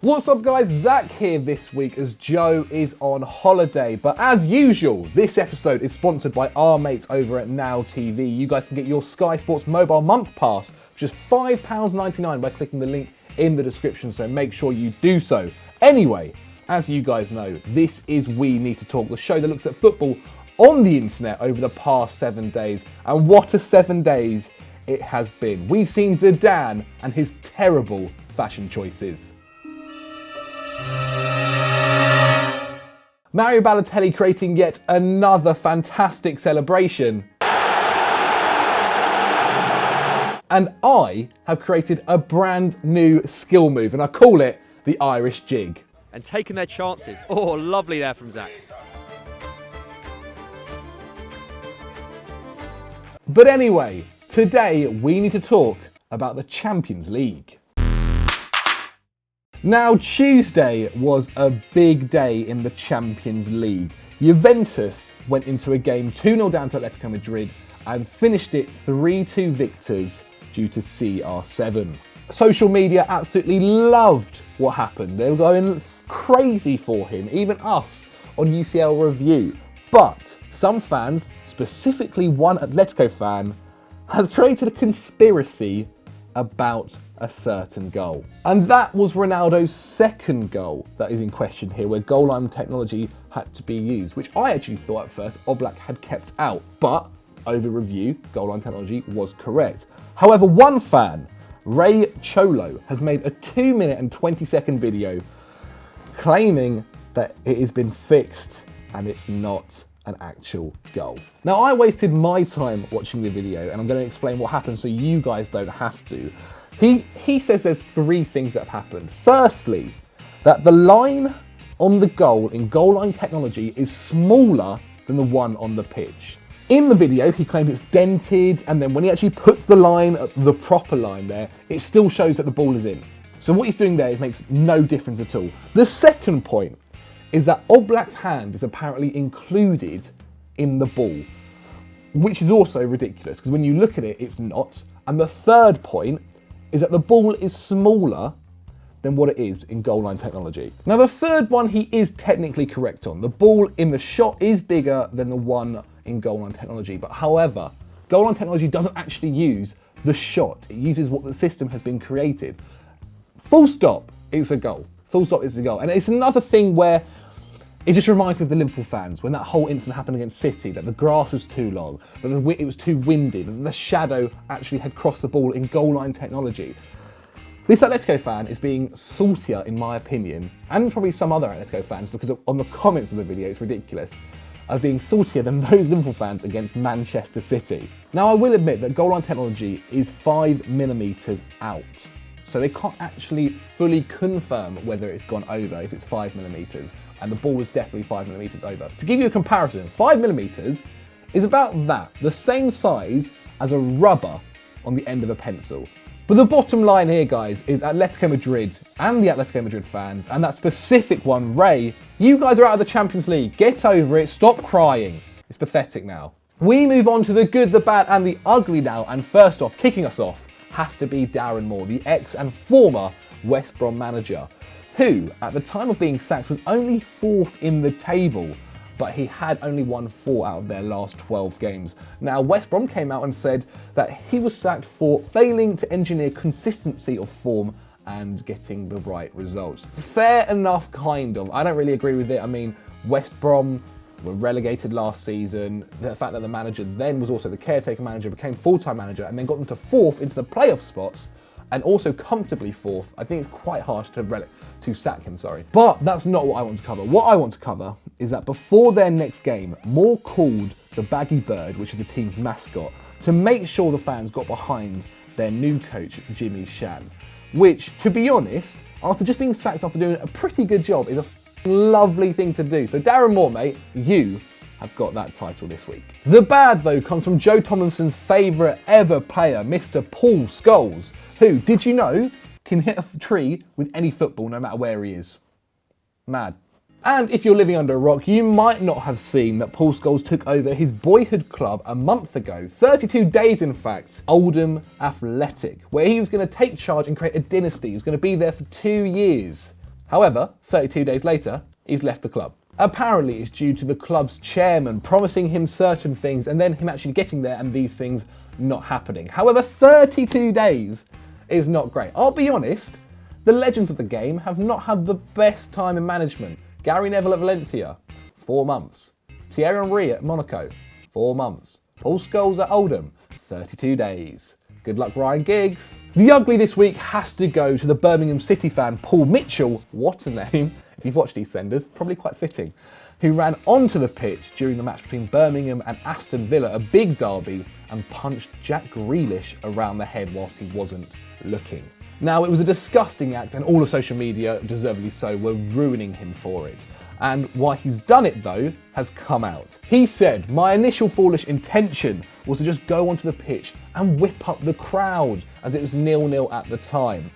What's up guys, Zach here this week as Joe is on holiday. But as usual, this episode is sponsored by our mates over at Now TV. You guys can get your Sky Sports mobile month pass for just £5.99 by clicking the link in the description, so make sure you do so. Anyway, as you guys know, this is We Need to Talk, the show that looks at football on the internet over the past 7 days. And what a 7 days it has been. We've seen Zidane and his terrible fashion choices. Mario Balotelli creating yet another fantastic celebration. And I have created a brand new skill move, and I call it the Irish jig. And taking their chances. Oh, lovely there from Zach. But anyway, today we need to talk about the Champions League. Now, Tuesday was a big day in the Champions League. Juventus went into a game 2-0 down to Atletico Madrid and finished it 3-2 victors due to CR7. Social media absolutely loved what happened. They were going crazy for him, even us on UCL Review. But some fans, specifically one Atletico fan, has created a conspiracy about a certain goal. And that was Ronaldo's second goal that is in question here, where goal line technology had to be used, which I actually thought at first Oblak had kept out, but over review, goal line technology was correct. However, one fan, Ray Cholo, has made a 2-minute and 20-second video claiming that it has been fixed and it's not an actual goal. Now, I wasted my time watching the video and I'm going to explain what happened so you guys don't have to. He says there's 3 things that have happened. Firstly, that the line on the goal in goal line technology is smaller than the one on the pitch. In the video, he claims it's dented, and then when he actually puts the line, the proper line there, it still shows that the ball is in. So what he's doing there makes no difference at all. The second point is that Oblak's hand is apparently included in the ball, which is also ridiculous, because when you look at it, it's not. And the third point is that the ball is smaller than what it is in goal line technology. Now, the third one he is technically correct on. The ball in the shot is bigger than the one in goal line technology, but however, goal line technology doesn't actually use the shot. It uses what the system has been created. Full stop, it's a goal. Full stop, it's a goal. And it's another thing where it just reminds me of the Liverpool fans when that whole incident happened against City, that the grass was too long, that it was too windy, that the shadow actually had crossed the ball in goal line technology. This Atletico fan is being saltier, in my opinion, and probably some other Atletico fans, because on the comments of the video, it's ridiculous, are being saltier than those Liverpool fans against Manchester City. Now, I will admit that goal line technology is 5mm out, so they can't actually fully confirm whether it's gone over if it's 5mm. And the ball was definitely 5mm over. To give you a comparison, 5mm is about that, the same size as a rubber on the end of a pencil. But the bottom line here, guys, is Atletico Madrid and the Atletico Madrid fans, and that specific one, Ray, you guys are out of the Champions League. Get over it, stop crying. It's pathetic now. We move on to the good, the bad, and the ugly now, and first off, kicking us off, has to be Darren Moore, the ex and former West Brom manager, who, at the time of being sacked, was only 4th in the table, but he had only won 4 out of their last 12 games. Now, West Brom came out and said that he was sacked for failing to engineer consistency of form and getting the right results. Fair enough, kind of. I don't really agree with it. I mean, West Brom were relegated last season. The fact that the manager then was also the caretaker manager, became full-time manager, and then got them to 4th into the playoff spots, and also comfortably 4th. I think it's quite harsh to sack him, But that's not what I want to cover. What I want to cover is that before their next game, Moore called the Baggy Bird, which is the team's mascot, to make sure the fans got behind their new coach, Jimmy Shan, which, to be honest, after just being sacked after doing a pretty good job, is a lovely thing to do. So Darren Moore, mate, you have got that title this week. The bad, though, comes from Joe Tomlinson's favourite ever player, Mr. Paul Scholes, who, did you know, can hit a tree with any football no matter where he is. Mad. And if you're living under a rock, you might not have seen that Paul Scholes took over his boyhood club a month ago, 32 days in fact, Oldham Athletic, where he was going to take charge and create a dynasty. He was going to be there for 2 years. However, 32 days later, he's left the club. Apparently it's due to the club's chairman promising him certain things and then him actually getting there and these things not happening. However, 32 days is not great. I'll be honest, the legends of the game have not had the best time in management. Gary Neville at Valencia, 4 months. Thierry Henry at Monaco, 4 months. Paul Scholes at Oldham, 32 days. Good luck, Ryan Giggs. The ugly this week has to go to the Birmingham City fan Paul Mitchell, what a name, if you've watched EastEnders, probably quite fitting, who ran onto the pitch during the match between Birmingham and Aston Villa, a big derby, and punched Jack Grealish around the head whilst he wasn't looking. Now, it was a disgusting act and all of social media, deservedly so, were ruining him for it. And why he's done it, though, has come out. He said, "My initial foolish intention was to just go onto the pitch and whip up the crowd, as it was 0-0 at the time.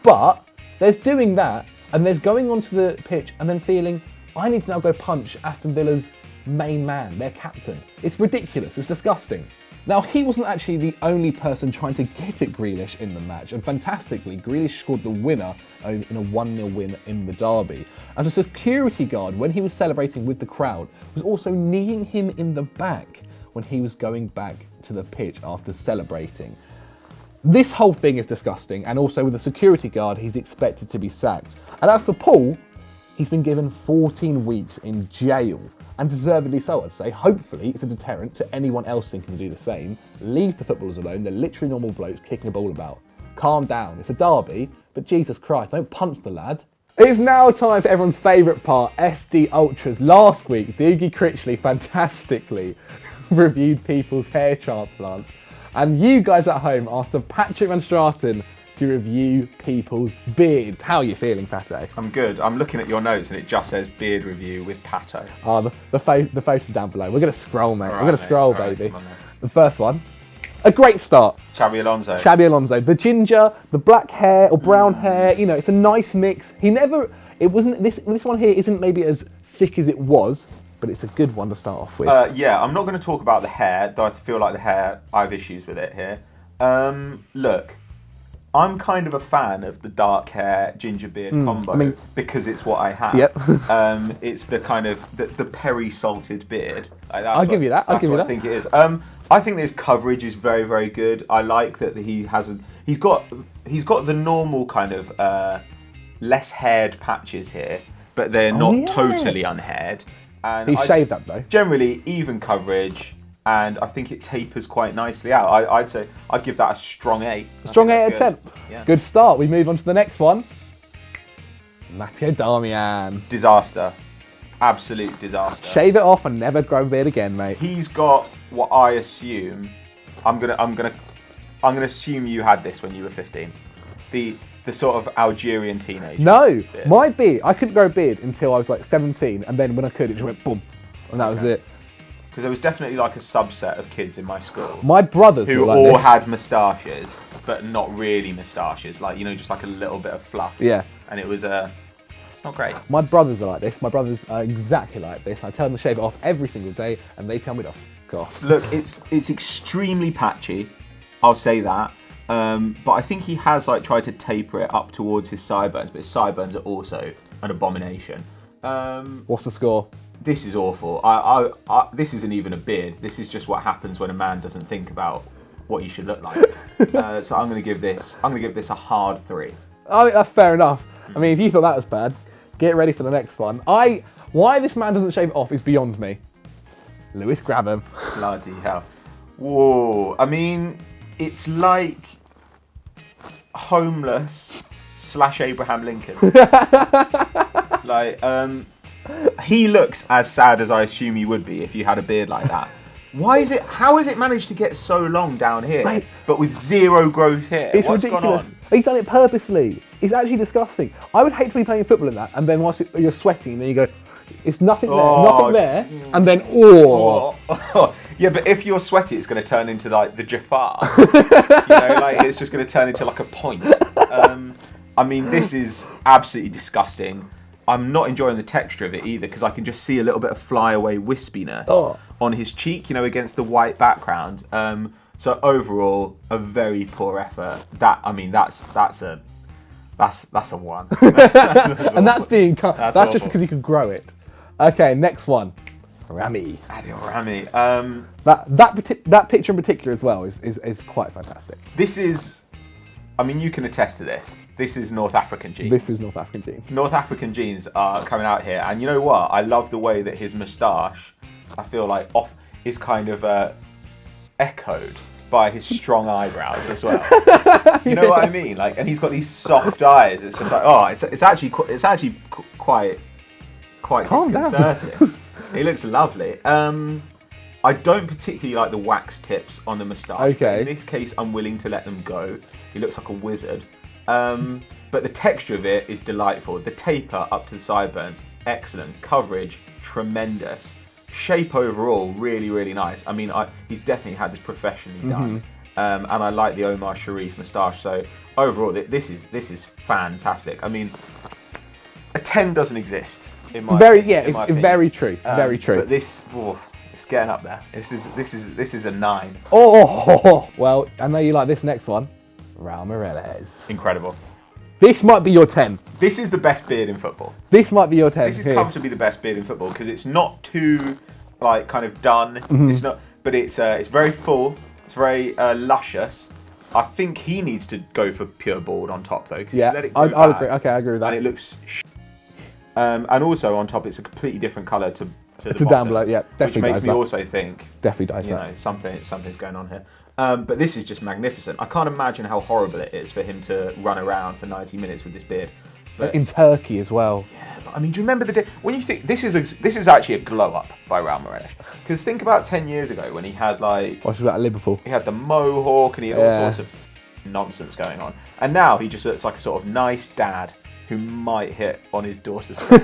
But there's doing that, and there's going onto the pitch and then feeling, I need to now go punch Aston Villa's main man, their captain. It's ridiculous, it's disgusting." Now, he wasn't actually the only person trying to get at Grealish in the match, and fantastically, Grealish scored the winner in a 1-0 win in the derby. As a security guard, when he was celebrating with the crowd, was also kneeing him in the back when he was going back to the pitch after celebrating. This whole thing is disgusting, and also with the security guard, he's expected to be sacked. And as for Paul, he's been given 14 weeks in jail. And deservedly so, I'd say. Hopefully, it's a deterrent to anyone else thinking to do the same. Leave the footballers alone. They're literally normal blokes kicking a ball about. Calm down. It's a derby, but Jesus Christ, don't punch the lad. It's now time for everyone's favourite part, FD Ultras. Last week, Doogie Critchley fantastically reviewed people's hair transplants. And you guys at home asked Sir Patrick Van Straten to review people's beards. How are you feeling, Pato? I'm good. I'm looking at your notes and it just says beard review with Pato. Oh, the face is down below. We're going to scroll, mate. We're going to scroll, baby. Right, the first one, a great start. Xabi Alonso. Xabi Alonso. The ginger, the black hair or brown hair, you know, it's a nice mix. This one here isn't maybe as thick as it was, but it's a good one to start off with. Yeah, I'm not going to talk about the hair, though I feel like the hair, I have issues with it here. Look, I'm kind of a fan of the dark hair, ginger beard combo because it's what I have. Yep. It's the kind of, the peri-salted beard. I'll give you that. I think it is. I think this coverage is very, very good. I like that he's got the normal kind of less haired patches here, but they're not totally unhaired. And he's shaved up though. Generally, even coverage. And I think it tapers quite nicely out. I'd say I'd give that a strong 8. A strong 8 out of 10. Yeah. Good start. We move on to the next one. Matteo Darmian. Disaster. Absolute disaster. Shave it off and never grow a beard again, mate. He's got what I assume. I'm gonna assume you had this when you were 15. The sort of Algerian teenager. No, beard. My beard. I couldn't grow a beard until I was like 17, and then when I could, it just went boom, and that was it. Because there was definitely like a subset of kids in my school. My brothers who like all this. had moustaches, but not really moustaches. Like, you know, just like a little bit of fluff. Yeah. And it was it's not great. My brothers are like this. My brothers are exactly like this. I tell them to shave it off every single day, and they tell me to f*** off. Look, it's extremely patchy. I'll say that. But I think he has like tried to taper it up towards his sideburns, but his sideburns are also an abomination. What's the score? This is awful. This isn't even a beard. This is just what happens when a man doesn't think about what he should look like. So I'm going to give this a hard 3. I think that's fair enough. I mean, if you thought that was bad, get ready for the next one. Why this man doesn't shave it off is beyond me. Lewis Grabham. Bloody hell. Whoa. I mean, it's like homeless / Abraham Lincoln. Like, he looks as sad as I assume you would be if you had a beard like that. How has it managed to get so long down here, mate, but with zero growth here? It's What's ridiculous. Gone on? He's done it purposely. It's actually disgusting. I would hate to be playing football in that, and then whilst you're sweating, and then you go, it's nothing there, and then, Yeah, but if you're sweaty, it's going to turn into like the Jafar. Like it's just going to turn into like a point. I mean, this is absolutely disgusting. I'm not enjoying the texture of it either because I can just see a little bit of flyaway wispiness on his cheek, against the white background. So overall, a very poor effort. That's a That's a 1. And that's being cut. That's just awful. because he could grow it. Okay, next one. Rami. Adil Rami. That picture in particular as well is quite fantastic. This is, I mean, you can attest to this. This is North African genes. This is North African genes. North African genes are coming out here, and you know what? I love the way that his moustache, I feel like, is kind of echoed by his strong eyebrows as well. You know what I mean? Like, and he's got these soft eyes. It's just like, oh, it's actually quite Calm down. disconcerting. He looks lovely. I don't particularly like the wax tips on the moustache. Okay. In this case, I'm willing to let them go. He looks like a wizard. But the texture of it is delightful. The taper up to the sideburns, excellent. Coverage, tremendous. Shape overall, really, really nice. I mean, he's definitely had this professionally done. And I like the Omar Sharif moustache. So overall, this is fantastic. I mean, a 10 doesn't exist in my opinion. Very true. Very true. But this, it's getting up there. This is a 9. Oh, well, I know you like this next one. Raul Meireles. Incredible. This might be your 10. This is the best beard in football. This might be your 10. This is comfortably the best beard in football because it's not too like kind of done. It's not, but it's very full. It's very luscious. I think he needs to go for pure bald on top though. Yeah, let it grow I'll back, agree. Okay, I agree with that. And it looks. And also on top, it's a completely different colour to the bottom, down below. Yeah, definitely. Which makes does me that. also think Definitely does that. something's going on here. But this is just magnificent. I can't imagine how horrible it is for him to run around for 90 minutes with this beard. But, in Turkey as well. yeah, but I mean, do you remember the day when you think this is actually a glow up by Raul Meireles? Because think about 10 years ago when he had like What's about Liverpool? he had the mohawk and he had all sorts of nonsense going on, and now he just looks like a sort of nice dad who might hit on his daughter's face.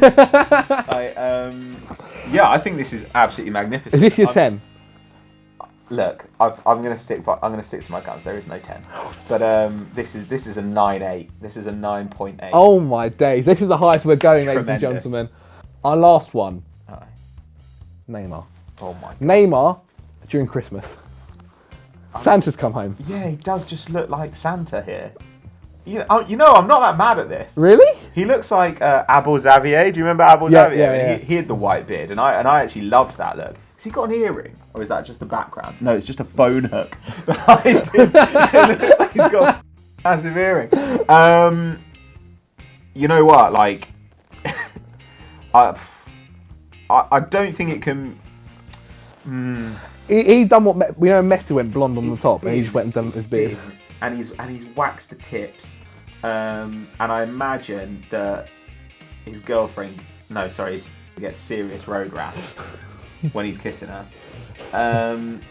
Yeah, I think this is absolutely magnificent. Is this your 10? Look, I'm gonna stick to my guns. There is no 10, but this is a 9.8. This is a 9.8. Oh my days! This is the highest we're going, ladies and Tremendous. gentlemen. Our last one. Aye. Neymar. Oh my God. Neymar during Christmas. Santa's come home. Yeah, he does just look like Santa here. You know, I'm not that mad at this. Really? He looks like Abel Xavier. Do you remember Abel Xavier? Yeah. He had the white beard, and I actually loved that look. Has he got an earring, or is that just the background? No, it's just a phone hook behind him. It looks like he's got a massive earring. You know what? Like, I don't think it can. He's done what Messi went blonde on the top, and he just went and done his beard. And he's waxed the tips. And I imagine that his girlfriend, gets serious road rash when he's kissing her.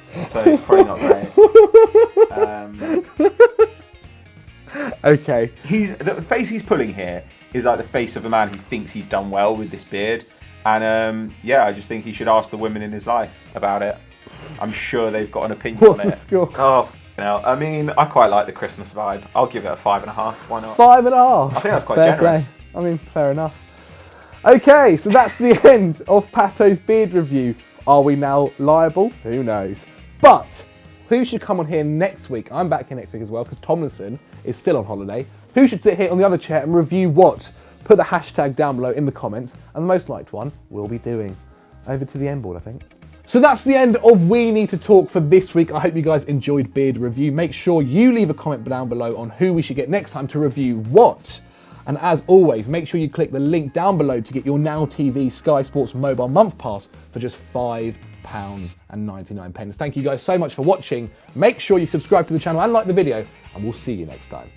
So it's probably not great. Okay. The face he's pulling here is like the face of a man who thinks he's done well with this beard. And I just think he should ask the women in his life about it. I'm sure they've got an opinion What's on it. the score? Oh, hell. I mean, I quite like the Christmas vibe. I'll give it a 5.5. Why not? 5.5. I think that's quite Fair generous. play. I mean, fair enough. Okay, so that's the end of Pato's beard review. Are we now liable? Who knows? But who should come on here next week? I'm back here next week as well because Tomlinson is still on holiday. Who should sit here on the other chair and review what? Put the hashtag down below in the comments, and the most liked one we'll be doing. Over to the end board, I think. So that's the end of We Need to Talk for this week. I hope you guys enjoyed Beard Review. Make sure you leave a comment down below on who we should get next time to review what. And as always, make sure you click the link down below to get your Now TV Sky Sports mobile month pass for just £5.99. Thank you guys so much for watching. Make sure you subscribe to the channel and like the video, and we'll see you next time.